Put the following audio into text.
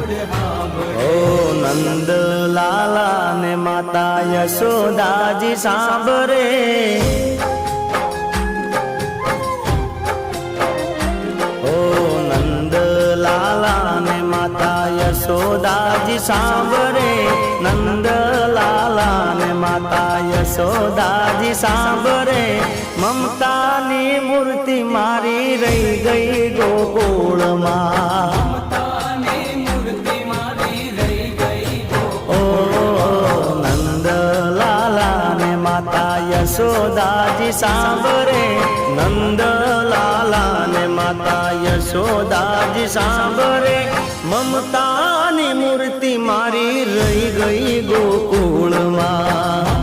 ઓ નંદ લાલા ને માતા યશોદાજી સાંભળે, ઓ નંદ લાલા ને માતા યશોદાજી સાંભળે, નંદ લાલા ને માતા યશોદાજી સાંભળે, મમતાની મૂર્તિ મારી રહી ગઈ ગોકુળમાં, યશોદાજી સાંભળે, નંદ લાલા ને માતા યશોદાજી સાંભળે, મમતાની મૂર્તિ મારી રહી ગઈ ગોકુળમાં.